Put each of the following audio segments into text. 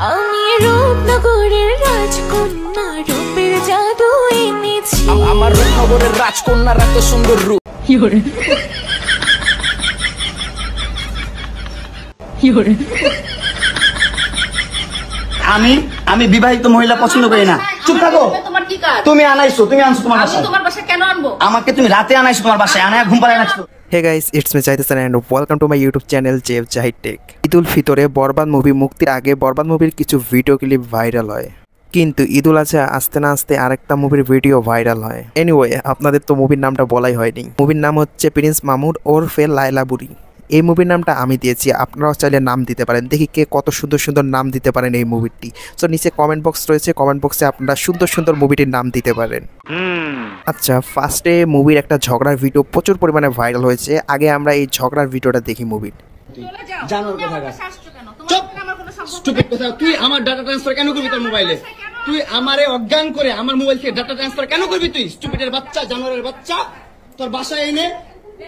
আমি রূপনগরের রাজকন্যা, রূপের জাদু এনেছি। আমার রূপনগরের রাজকন্যার এত সুন্দর রূপ। আমি বিবাহিত মহিলা পছন্দ করি না। চুপ থাকো। তুমি আনাইছো, তুমি আনছো তোমার বাসায়। তোমার বাসায় কেন আনবো? আমাকে তুমি রাতে আনাইছো তোমার বাসায়, আনায় ঘুম পাড়ায় আনাইছো। Hey guys, it's me Jahid Hasan and welcome to my YouTube channel Jeff Jahid Tech. Eidul ফিতরে Borbaad movie মুক্তির আগে বরবাদ মুভির কিছু ভিডিও ক্লিপ ভাইরাল হয়, কিন্তু ঈদুল আজহা আসতে না আসতে আরেকটা মুভির ভিডিও ভাইরাল হয়। এনিওয়ে, আপনাদের তো মুভির নামটা বলাই হয়নি। মুভির নাম হচ্ছে প্রিন্স মামুন ওরফে লায়লা বুড়ি। এই মুভির নামটা আমি দিয়েছি, আপনারাও চাইলে নাম দিতে পারেন। দেখি কে কত সুন্দর সুন্দর নাম দিতে পারেন এই মুভিটি। সো নিচে কমেন্ট বক্স রয়েছে, কমেন্ট বক্সে আপনারা সুন্দর সুন্দর মুভিটির নাম দিতে পারেন। আচ্ছা, ফার্স্টে মুভির একটা ঝগড়ার ভিডিও প্রচুর পরিমাণে ভাইরাল হয়েছে। আগে আমরা এই ঝগড়ার ভিডিওটা দেখি মুভির। জানোর কথা চুপ, স্টুপিড কথা। তুই আমার ডাটা ট্রান্সফার কেন করবি তোর মোবাইলে? তুই আমারে অজ্ঞান করে আমার মোবাইল থেকে ডাটা ট্রান্সফার কেন করবি? তুই স্টুপিডের বাচ্চা, জানোয়ারের বাচ্চা। তোর বাসায় এনে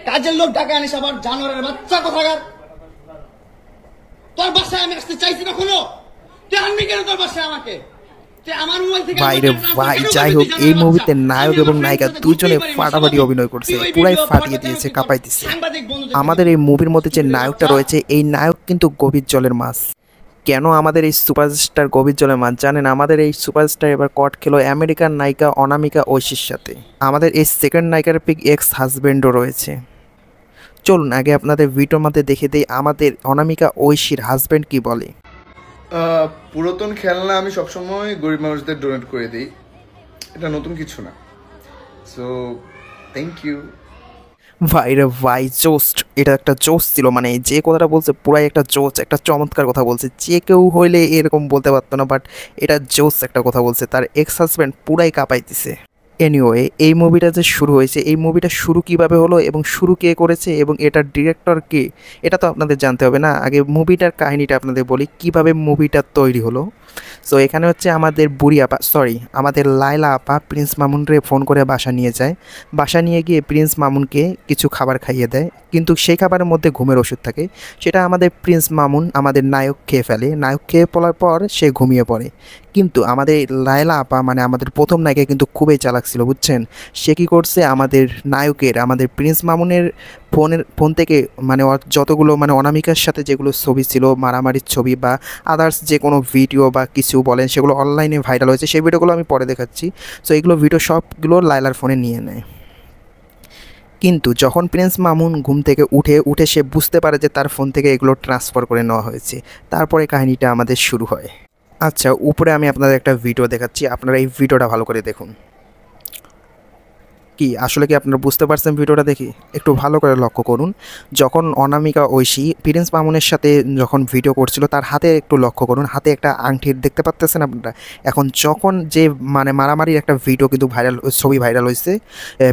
কাজের লোক ডাকা আনিস, আবার জানোয়ারের বাচ্চা কোথাকার। তোর বাসায় আমি আসতে চাইছি কখনো? তুই আনবি কেন তোর বাসায় আমাকে? বাইরে ভাই, যাই হোক, এই মুভিতে নায়ক এবং নায়িকা দুজনে ফাটাফাটি অভিনয় করছে, পুরাই ফাটিয়ে দিয়েছে, কাঁপাই দিচ্ছে। আমাদের এই মুভির মধ্যে যে নায়কটা রয়েছে, এই নায়ক কিন্তু গভীর জলের মাছ। কেন আমাদের এই সুপারস্টার গভীর জলের মাছ জানেন? আমাদের এই সুপারস্টার এবার কট খেলো আমেরিকান নায়িকা অনামিকা ঐশীর সাথে। আমাদের এই সেকেন্ড নায়িকার পিক এক্স হাজব্যান্ডও রয়েছে। চলুন আগে আপনাদের ভিডিওর মধ্যে দেখে দিই আমাদের অনামিকা ঐশীর হাজব্যান্ড কি বলে। পুরাতন খেলনা আমি সবসময় গরিব মানুষদের ডোনেট করে দিই, এটা নতুন কিছু না। সো থ্যাংক ইউ ভাইরে ভাই, জোস্ট, এটা একটা জোস ছিল। মানে যে কথাটা বলছে পুরাই একটা জোস, একটা চমৎকার কথা বলছে। যে কেউ হইলে এরকম বলতে পারতো না, বাট এটা জোস একটা কথা বলছে। তার এক্স হাজব্যান্ড পুরাই কাঁপাইতেছে। এনিওয়ে, এই মুভিটা যে শুরু হয়েছে, এই মুভিটা শুরু কিভাবে হলো এবং শুরু কে করেছে এবং এটার ডিরেক্টর কে, এটা তো আপনাদের জানতে হবে না। আগে মুভিটার কাহিনীটা আপনাদের বলি কিভাবে মুভিটা তৈরি হলো। সো এখানে হচ্ছে আমাদের বুড়ি আপা, আমাদের লায়লা আপা প্রিন্স মামুনরে ফোন করে বাসা নিয়ে যায়। বাসা নিয়ে গিয়ে প্রিন্স মামুনকে কিছু খাবার খাইয়ে দেয়, কিন্তু সেই খাবারের মধ্যে ঘুমের ওষুধ থাকে। সেটা আমাদের প্রিন্স মামুন আমাদের নায়ক খেয়ে ফেলে। নায়ক খেয়ে ফেলার পর সে ঘুমিয়ে পড়ে। কিন্তু আমাদের লায়লা আপা মানে আমাদের প্রথম নায়িকা কিন্তু খুবই চালাক ছিল, বুঝছেন। সে কী করছে, আমাদের নায়কের আমাদের প্রিন্স মামুনের ফোন থেকে মানে যতগুলো মানে অনামিকার সাথে যেগুলো ছবি ছিল, মারামারির ছবি বা আদার্স যে কোনো ভিডিও বা কিছু বলেন, সেগুলো অনলাইনে ভাইরাল হয়েছে। সেই ভিডিওগুলো আমি পরে দেখাচ্ছি। সো এগুলো ভিডিও সবগুলো লায়লার ফোনে নিয়ে নেয়। কিন্তু যখন প্রিন্স মামুন ঘুম থেকে উঠে সে বুঝতে পারে যে তার ফোন থেকে এগুলো ট্রান্সফার করে নেওয়া হয়েছে। তারপরে কাহিনীটা আমাদের শুরু হয়। আচ্ছা, উপরে আমি আপনাদের একটা ভিডিও দেখাচ্ছি, আপনারা এই ভিডিওটা ভালো করে দেখুন। কি আসলে কি আপনারা বুঝতে পারছেন ভিডিওটা দেখি? একটু ভালো করে লক্ষ্য করুন। যখন অনামিকা ঐশী প্রিন্স মামুনের সাথে যখন ভিডিও করছিল, তার হাতে একটু লক্ষ্য করুন, হাতে একটা আংটি দেখতে পাচ্ছেন আপনারা। এখন যখন যে মানে মারামারির একটা ভিডিও কিন্তু ছবি ভাইরাল হয়েছে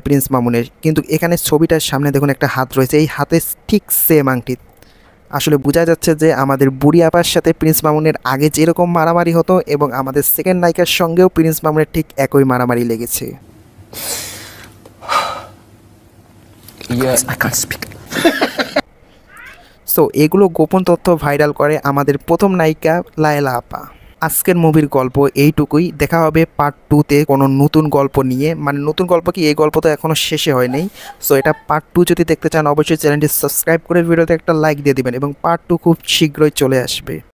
প্রিন্স মামুনের, কিন্তু এখানে ছবিটার সামনে দেখুন একটা হাত রয়েছে, এই হাতে ঠিক সেম আংটি। আসলে বোঝা যাচ্ছে যে আমাদের বুড়ি আপার সাথে প্রিন্স মামুনের আগে যেরকম মারামারি হতো এবং আমাদের সেকেন্ড নায়িকার সঙ্গেও প্রিন্স মামুনের ঠিক একই মারামারি লেগেছে। সো এগুলো গোপন তথ্য ভাইরাল করে আমাদের প্রথম নায়িকা লায়লা আপা। আজকের মুভির গল্প এইটুকুই। দেখা হবে পার্ট 2-তে কোনো নতুন গল্প নিয়ে। মানে নতুন গল্প কি, এই গল্প তো এখনও শেষে হয়নি। সো এটা পার্ট 2 যদি দেখতে চান অবশ্যই চ্যানেলটি সাবস্ক্রাইব করে ভিডিওতে একটা লাইক দিয়ে দিবেন এবং পার্ট 2 খুব শীঘ্রই চলে আসবে।